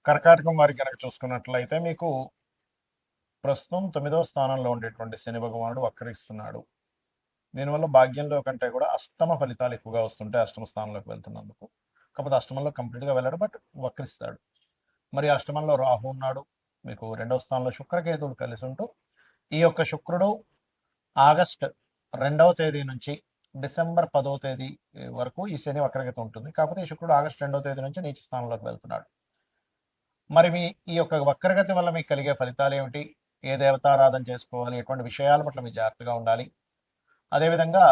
కర్కాటకం వారికి కనుక చూసుకున్నట్లయితే మీకు ప్రస్తుతం 9వ స్థానంలో ఉండేటువంటి శని భగవానుడు వక్రిస్తున్నాడు. దీనివల్ల భాగ్యంలో కంటే కూడా అష్టమ ఫలితాలు ఎక్కువగా వస్తుంటాయి అష్టమ స్థానంలోకి వెళ్తున్నందుకు. కాకపోతే అష్టమంలో కంప్లీట్గా వెళ్ళాడు, బట్ వక్రిస్తాడు. మరి అష్టమంలో రాహు ఉన్నాడు, మీకు 2వ స్థానంలో శుక్రకేతువులు కలిసి ఉంటూ ఈ యొక్క శుక్రుడు ఆగస్ట్ 2వ తేదీ నుంచి డిసెంబర్ 10వ తేదీ వరకు ఈ శని వక్రగతి ఉంటుంది. కాకపోతే ఈ శుక్రుడు ఆగస్ట్ 2వ తేదీ నుంచి నీచ స్థానంలోకి వెళ్తున్నాడు. మరి మీ ఈ యొక్క వక్రగతి వల్ల మీకు కలిగే ఫలితాలు ఏమిటి, ఏ దేవతారాధన చేసుకోవాలి, ఎటువంటి విషయాల పట్ల మీరు జాగ్రత్తగా ఉండాలి, అదేవిధంగా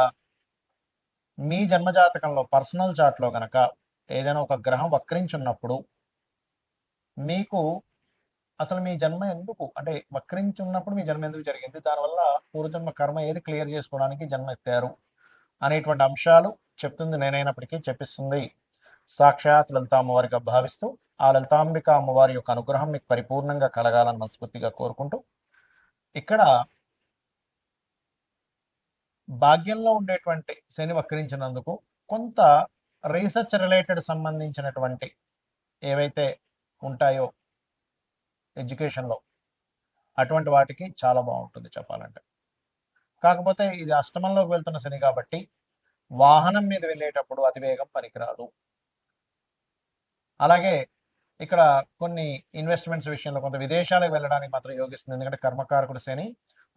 మీ జన్మజాతకంలో పర్సనల్ చార్ట్లో కనుక ఏదైనా ఒక గ్రహం వక్రించున్నప్పుడు మీకు అసలు మీ జన్మ ఎందుకు, అంటే వక్రించున్నప్పుడు మీ జన్మ ఎందుకు జరిగింది, దానివల్ల పూర్వజన్మ కర్మ ఏది క్లియర్ చేసుకోవడానికి జన్మ ఎత్తారు అనేటువంటి అంశాలు చెప్తుంది నేనైనప్పటికీ చెప్పిస్తుంది సాక్షాత్ లలితా అమ్మవారిగా భావిస్తూ ఆ లలితాంబిక అమ్మవారి యొక్క అనుగ్రహం మీకు పరిపూర్ణంగా కలగాలని మనస్ఫూర్తిగా కోరుకుంటూ, ఇక్కడ భాగ్యంలో ఉండేటువంటి శని వక్రించినందుకు కొంత రీసెర్చ్ రిలేటెడ్ సంబంధించినటువంటి ఏవైతే ఉంటాయో ఎడ్యుకేషన్లో అటువంటి వాటికి చాలా బాగుంటుంది చెప్పాలంటే. కాకపోతే ఇది అష్టమంలోకి వెళ్తున్న శని కాబట్టి వాహనం మీద వెళ్ళేటప్పుడు అతివేగం పనికిరాదు. అలాగే ఇక్కడ కొన్ని ఇన్వెస్ట్మెంట్స్ విషయంలో కొంత విదేశాలకు వెళ్ళడానికి మాత్రం యోగిస్తుంది. ఎందుకంటే కర్మకారకుడు శని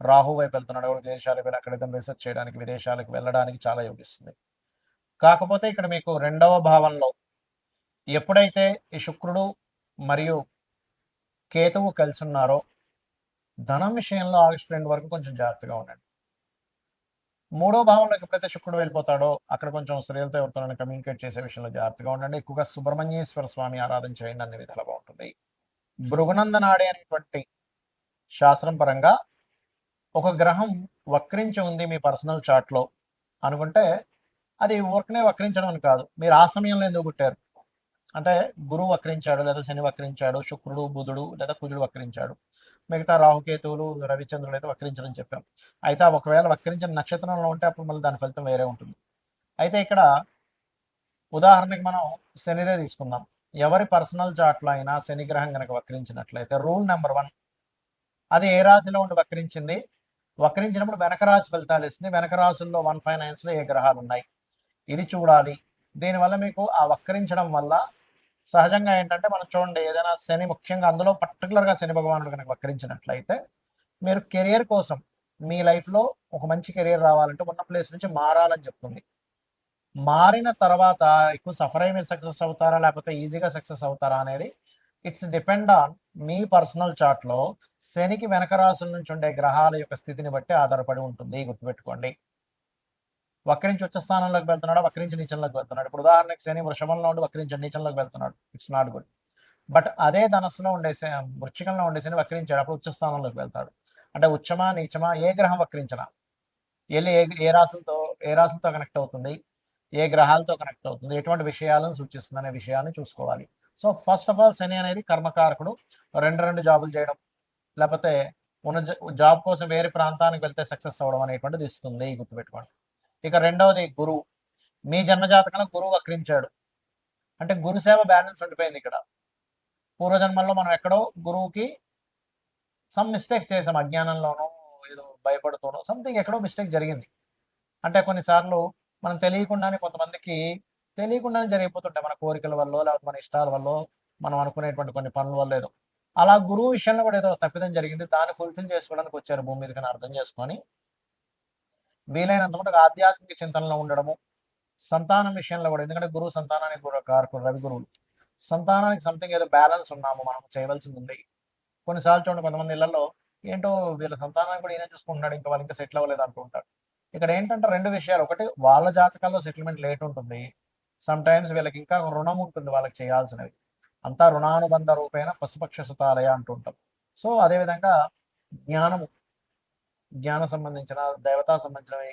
రాహు వైపు వెళ్తున్నాడు, విదేశాలకు వెళ్ళి అక్కడ ఏదైనా రీసెర్చ్ చేయడానికి విదేశాలకు వెళ్ళడానికి చాలా యోగిస్తుంది. కాకపోతే ఇక్కడ మీకు 2వ భావంలో ఎప్పుడైతే ఈ శుక్రుడు మరియు కేతువు కలిసి ఉన్నారో ధనం విషయంలో ఆగస్టు 2 వరకు కొంచెం జాగ్రత్తగా ఉండండి. 3వ భావంలోకి ఎప్పుడైతే శుక్రుడు వెళ్ళిపోతాడో అక్కడ కొంచెం స్త్రీలతో ఎవరితోనైనా కమ్యూనికేట్ చేసే విషయంలో జాగ్రత్తగా ఉండండి. ఎక్కువగా సుబ్రహ్మణ్యేశ్వర స్వామి ఆరాధన చేయండి, అన్ని విధాలు బాగుంటుంది. భృగునందనాడి అనేటువంటి శాస్త్రం పరంగా ఒక గ్రహం వక్రించి ఉంది మీ పర్సనల్ చార్ట్లో అనుకుంటే అది ఊరికనే వక్రించడం అని కాదు, మీరు ఆ సమయంలో ఎందుకు పుట్టారు, అంటే గురువు వక్రించాడు, లేదా శని వక్రించాడు, శుక్రుడు బుధుడు లేదా కుజుడు వక్రించాడు, మిగతా రాహుకేతువులు రవిచంద్రుడు అయితే వక్రించడం చెప్పాం. అయితే ఒకవేళ వక్రించిన నక్షత్రంలో ఉంటే అప్పుడు మళ్ళీ దాని ఫలితం వేరే ఉంటుంది. అయితే ఇక్కడ ఉదాహరణకి మనం శనిదే తీసుకుందాం. ఎవరి పర్సనల్ చార్ట్లో అయినా శని గ్రహం కనుక వక్రించినట్లయితే రూల్ నెంబర్ 1, అది ఏ రాశిలో ఉండి వక్రించింది, వక్రించినప్పుడు వెనక రాశి ఫలితాలు ఇస్తుంది, వెనక రాశుల్లో 159లో ఏ గ్రహాలు ఉన్నాయి ఇది చూడాలి. దీనివల్ల మీకు ఆ వక్రించడం వల్ల సహజంగా ఏంటంటే మనం చూడండి, ఏదైనా శని ముఖ్యంగా అందులో పర్టికులర్గా శని భగవానుడు కనుక వక్రించినట్లయితే మీరు కెరియర్ కోసం మీ లైఫ్లో ఒక మంచి కెరియర్ రావాలంటే ఉన్న ప్లేస్ నుంచి మారాలని చెప్తుంది. మారిన తర్వాత ఎక్కువ సఫర్ అయ్యి మీరు సక్సెస్ అవుతారా లేకపోతే ఈజీగా సక్సెస్ అవుతారా అనేది ఇట్స్ డిపెండ్ ఆన్ మీ పర్సనల్ చార్ట్లో శనికి వెనక రాశుల నుంచి ఉండే గ్రహాల యొక్క స్థితిని బట్టి ఆధారపడి ఉంటుంది, గుర్తుపెట్టుకోండి. వక్రించి ఉచ్చ స్థానంలోకి వెళ్తున్నాడు, వక్రించి నీచంలోకి వెళ్తున్నాడు. ఇప్పుడు ఉదాహరణకి శని వృషభంలో ఉండి వక్రించి నీచంలోకి వెళ్తున్నాడు, ఇట్స్ నాట్ గుడ్. బట్ అదే ధనస్సులో ఉండే వృశ్చికంలో ఉండే శని వక్రించాడు, అప్పుడు ఉచ్చ స్థానంలోకి వెళ్తాడు. అంటే ఉచ్చమా నీచమా ఏ గ్రహం వక్రించినా వెళ్ళి ఏ రాశులతో కనెక్ట్ అవుతుంది, ఏ గ్రహాలతో కనెక్ట్ అవుతుంది, ఎటువంటి విషయాలను సూచిస్తుంది అనే విషయాన్ని చూసుకోవాలి. సో ఫస్ట్ ఆఫ్ ఆల్ శని అనేది కర్మకారకుడు. రెండు జాబులు చేయడం లేకపోతే ఉన్న జాబ్ కోసం వేరే ప్రాంతానికి వెళ్తే సక్సెస్ అవ్వడం అనేటువంటిది ఇస్తుంది, గుర్తుపెట్టుకోండి. ఇక రెండవది గురువు. మీ జన్మజాతకంలో గురువు వక్రించాడు అంటే గురుసేవ బ్యాలెన్స్ ఉండిపోయింది. ఇక్కడ పూర్వజన్మల్లో మనం ఎక్కడో గురువుకి సమ్ మిస్టేక్స్ చేసాం, అజ్ఞానంలోనో ఏదో భయపడుతూనో సంథింగ్ ఎక్కడో మిస్టేక్ జరిగింది. అంటే కొన్నిసార్లు మనం తెలియకుండానే కొంతమందికి తెలియకుండానే జరిగిపోతుంటాయి, మన కోరికల వల్ల లేకపోతే మన ఇష్టాల వల్ల మనం అనుకునేటువంటి కొన్ని పనుల వల్ల ఏదో అలా గురువు విషయంలో కూడా ఏదో తప్పిదం జరిగింది, దాన్ని ఫుల్ఫిల్ చేసుకోవడానికి వచ్చారు భూమి మీదకి అర్థం చేసుకొని వీలైనంత మటుకు ఆధ్యాత్మిక చింతనలో ఉండడము. సంతానం విషయంలో కూడా, ఎందుకంటే గురువు సంతానానికి కూడా కారకుడు, రవి గురువులు. సంతానానికి సంథింగ్ ఏదో బ్యాలెన్స్ ఉన్నాము మనం చేయవలసింది ఉంది. కొన్నిసార్లు చూడండి కొంతమంది ఇళ్లలో ఏంటో వీళ్ళ సంతానాన్ని కూడా ఈయన చూసుకుంటున్నాడు, ఇంకా వాళ్ళు ఇంకా సెటిల్ అవ్వలేదు అంటూ ఉంటారు. ఇక్కడ ఏంటంటే రెండు విషయాలు, ఒకటి వాళ్ళ జాతకాల్లో సెటిల్మెంట్ లేట్ ఉంటుంది, సమ్ టైమ్స్ వీళ్ళకి ఇంకా రుణం ఉంటుంది వాళ్ళకి చేయాల్సినవి, అంతా రుణానుబంధ రూపేణ పశుపక్ష సుతాలయ అంటూ ఉంటాం. సో అదేవిధంగా జ్ఞానము, జ్ఞాన సంబంధించిన దేవతా సంబంధించినవి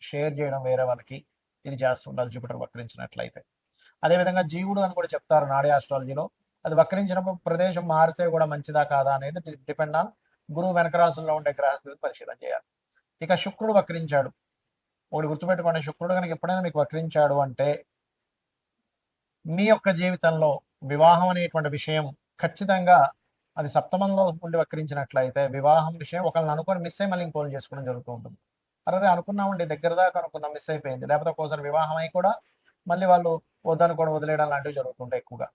షేర్ చేయడం వేరే వాళ్ళకి ఇది చేస్తుండాలి జూపిటర్ వక్రించినట్లయితే. అదేవిధంగా జీవుడు అని కూడా చెప్తారు నాడీ ఆస్ట్రాలజీలో, అది వక్రించినప్పుడు ప్రదేశం మారితే కూడా మంచిదా కాదా అనేది డిపెండ్ ఆన్ గురువు వెనక రాశుల్లో ఉండే గ్రహస్థితి పరిశీలన చేయాలి. ఇక శుక్రుడు వక్రించాడు, ఒకటి గుర్తుపెట్టుకోండి, శుక్రుడు కనుక ఎప్పుడైనా మీకు వక్రించాడు అంటే మీ యొక్క జీవితంలో వివాహం అనేటువంటి విషయం ఖచ్చితంగా అది సప్తమంలో ఉండి వక్రించినట్లయితే వివాహం విషయం ఒకళ్ళని అనుకొని మిస్ అయ్యి మళ్ళీ ఇంకోళ్ళు చేసుకోవడం జరుగుతూ ఉంటుంది. అరే అనుకున్నామండి దగ్గర దాకా అనుకున్నాం మిస్ అయిపోయింది. లేకపోతే ఒక్కోసారి వివాహం అయి కూడా మళ్ళీ వాళ్ళు వద్దనుకోవడం వదిలేయడం లాంటివి జరుగుతుంటాయి ఎక్కువగా.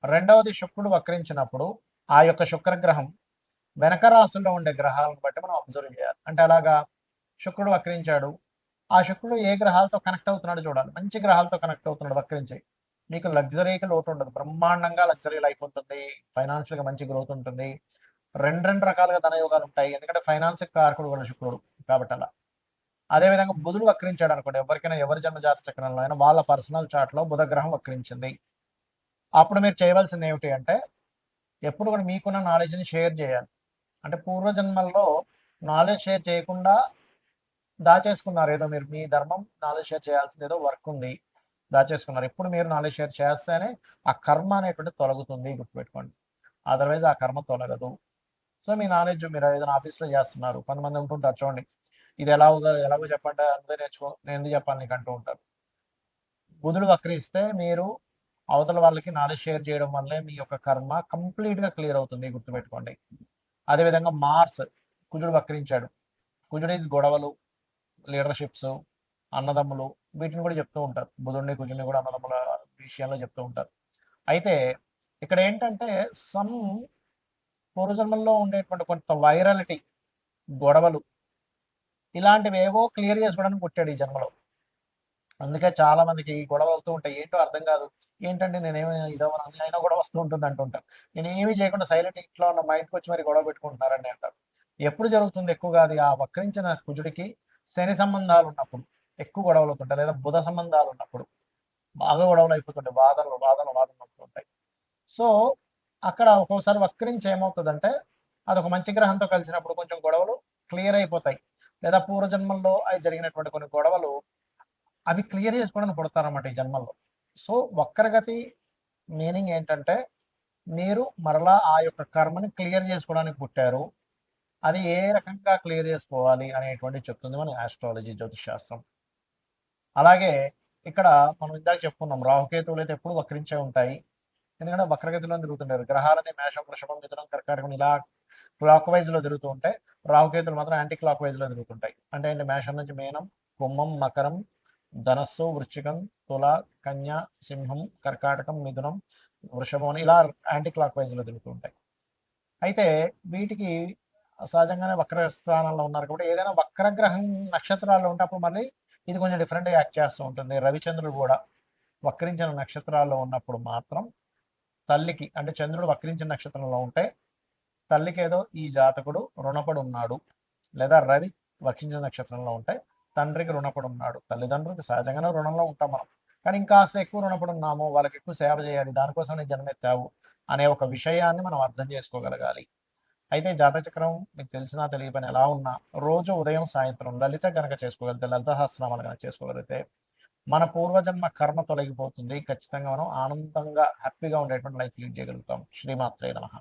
రెండవది శుక్రుడు వక్రించినప్పుడు ఆ యొక్క శుక్రగ్రహం వెనక రాశుల్లో ఉండే గ్రహాలను బట్టి మనం అబ్జర్వ్ చేయాలి. అంటే అలాగా శుక్రుడు వక్రించాడు, ఆ శుక్రుడు ఏ గ్రహాలతో కనెక్ట్ అవుతున్నాడో చూడాలి. మంచి గ్రహాలతో కనెక్ట్ అవుతున్నాడు వక్రించి, మీకు లగ్జరీకి లోటు ఉండదు, బ్రహ్మాండంగా లగ్జరీ లైఫ్ ఉంటుంది, ఫైనాన్షియల్గా మంచి గ్రోత్ ఉంటుంది, రెండు రకాలుగా ధనయోగాలు ఉంటాయి. ఎందుకంటే ఫైనాన్స్ కారకుడు కూడా శుక్రుడు కాబట్టి అలా. అదేవిధంగా బుధుడు వక్రించాడు అనుకోండి, ఎవరికైనా ఎవరి జన్మ జాత చక్రంలో అయినా వాళ్ళ పర్సనల్ చార్ట్ లో బుధ గ్రహం వక్రించింది, అప్పుడు మీరు చేయవలసింది ఏమిటి అంటే ఎప్పుడు కూడా మీకున్న నాలెడ్జ్ని షేర్ చేయాలి. అంటే పూర్వజన్మల్లో నాలెడ్జ్ షేర్ చేయకుండా దాచేసుకున్నారు, ఏదో మీరు మీ ధర్మం నాలెడ్జ్ షేర్ చేయాల్సింది ఏదో వర్క్ ఉంది దాచేసుకున్నారు. ఎప్పుడు మీరు నాలెడ్జ్ షేర్ చేస్తేనే ఆ కర్మ అనేటువంటి తొలగుతుంది, గుర్తుపెట్టుకోండి. అదర్వైజ్ ఆ కర్మ తొలగదు. సో మీ నాలెడ్జ్ మీరు ఏదైనా ఆఫీస్లో చేస్తున్నారు, కొంతమంది ఉంటుంటారు చూడండి, ఇది ఎలాగో చెప్పండి అందరూ నేర్చుకో, నేను ఎందుకు చెప్పాలి నీకు అంటూ ఉంటారు. బుధుడు వక్రిస్తే మీరు అవతల వాళ్ళకి నాలెడ్జ్ షేర్ చేయడం వల్లే మీ యొక్క కర్మ కంప్లీట్గా క్లియర్ అవుతుంది, గుర్తుపెట్టుకోండి. అదేవిధంగా మార్స్ కుజుడు వక్రించాడు, కుజుడు ఈజ్ గొడవలు, లీడర్షిప్స్, అన్నదమ్ములు, వీటిని కూడా చెప్తూ ఉంటారు. బుధుడిని కుజుడిని కూడా అన్నదమ్ముల విషయంలో చెప్తూ ఉంటారు. అయితే ఇక్కడ ఏంటంటే సమ్ పూర్వజన్మల్లో ఉండేటువంటి కొంత వైరాలిటీ, గొడవలు, ఇలాంటివి ఏవో క్లియర్ చేసుకోవడానికి పుట్టాడు ఈ జన్మలో. అందుకే చాలా మందికి గొడవ అవుతూ ఉంటాయి, ఏంటో అర్థం కాదు. ఏంటంటే నేనేమి ఇదవను అయినా గొడవ వస్తూ ఉంటుంది అంటుంటారు. నేను ఏమీ చేయకుండా సైలెంట్ ఇంట్లో ఉన్న మా ఇంటికి వచ్చి మరి గొడవ పెట్టుకుంటున్నారని అంటారు. ఎప్పుడు జరుగుతుంది ఎక్కువగా అది? ఆ వక్రించిన కుజుడికి శని సంబంధాలు ఉన్నప్పుడు ఎక్కువ గొడవలు అవుతుంటాయి, లేదా బుధ సంబంధాలు ఉన్నప్పుడు బాగా గొడవలు అయిపోతుంటాయి, వాదనలు అవుతుంటాయి. సో అక్కడ ఒక్కోసారి వక్రించి ఏమవుతుందంటే అదొక మంచి గ్రహంతో కలిసినప్పుడు కొంచెం గొడవలు క్లియర్ అయిపోతాయి, లేదా పూర్వజన్మల్లో అవి జరిగినటువంటి కొన్ని గొడవలు అవి క్లియర్ చేసుకోవడానికి పుడతారన్నమాట ఈ జన్మల్లో. సో వక్రగతి మీనింగ్ ఏంటంటే మీరు మరలా ఆ యొక్క కర్మని క్లియర్ చేసుకోవడానికి పుట్టారు, అది ఏ రకంగా క్లియర్ చేసుకోవాలి అనేటువంటి చెప్తుంది మన ఆస్ట్రాలజీ, జ్యోతిష్ శాస్త్రం. అలాగే ఇక్కడ మనం ఇందాక చెప్పుకున్నాం, రాహుకేతువులు అయితే ఎప్పుడు వక్రించే ఉంటాయి, ఎందుకంటే వక్రగతిలో తిరుగుతుంటారు. గ్రహాలని మేషం, వృషభం, మిథునం, కర్కాటకం ఇలా క్లాక్ వైజ్ లో తిరుగుతూ ఉంటాయి, రాహుకేతులు మాత్రం యాంటీ క్లాక్ వైజ్ లో తిరుగుతుంటాయి. అంటే ఏంటి, మేషం నుంచి మీనం, కుంభం, మకరం, ధనస్సు, వృశ్చికం, తుల, కన్య, సింహం, కర్కాటకం, మిథునం, వృషభం ఇలా యాంటీ క్లాక్ వైజ్ లో తిరుగుతూ ఉంటాయి. అయితే వీటికి సహజంగానే వక్ర స్థానంలో ఉన్నారు కాబట్టి ఏదైనా వక్రగ్రహం నక్షత్రాల్లో ఉంటే అప్పుడు మళ్ళీ ఇది కొంచెం డిఫరెంట్గా యాక్ట్ చేస్తూ ఉంటుంది. రవిచంద్రుడు కూడా వక్రించిన నక్షత్రాల్లో ఉన్నప్పుడు మాత్రం తల్లికి, అంటే చంద్రుడు వక్రించిన నక్షత్రంలో ఉంటే తల్లికి ఏదో ఈ జాతకుడు రుణపడి ఉన్నాడు, లేదా రవి వక్రించిన నక్షత్రంలో ఉంటే తండ్రికి రుణపడి ఉన్నాడు. తల్లిదండ్రులకు సహజంగానే రుణంలో ఉంటాం మనం, కానీ ఇంకాస్త ఎక్కువ రుణపడి ఉన్నాము, వాళ్ళకి ఎక్కువ సేవ చేయాలి, దానికోసమే జన్మెత్తావు అనే ఒక విషయాన్ని మనం అర్థం చేసుకోగలగాలి. అయితే జాతచక్రం మీకు తెలిసినా తెలియపని ఎలా ఉన్నా రోజు ఉదయం సాయంత్రం లలిత గనక చేసుకోగలిగితే, లలిత సహస్రనామాలు గనక చేసుకోగలిగితే మన పూర్వజన్మ కర్మ తొలగిపోతుంది. ఖచ్చితంగా మనం ఆనందంగా హ్యాపీగా ఉండేటువంటి లైఫ్ లీడ్ చేయగలుగుతాం. శ్రీమాత్రే నమః.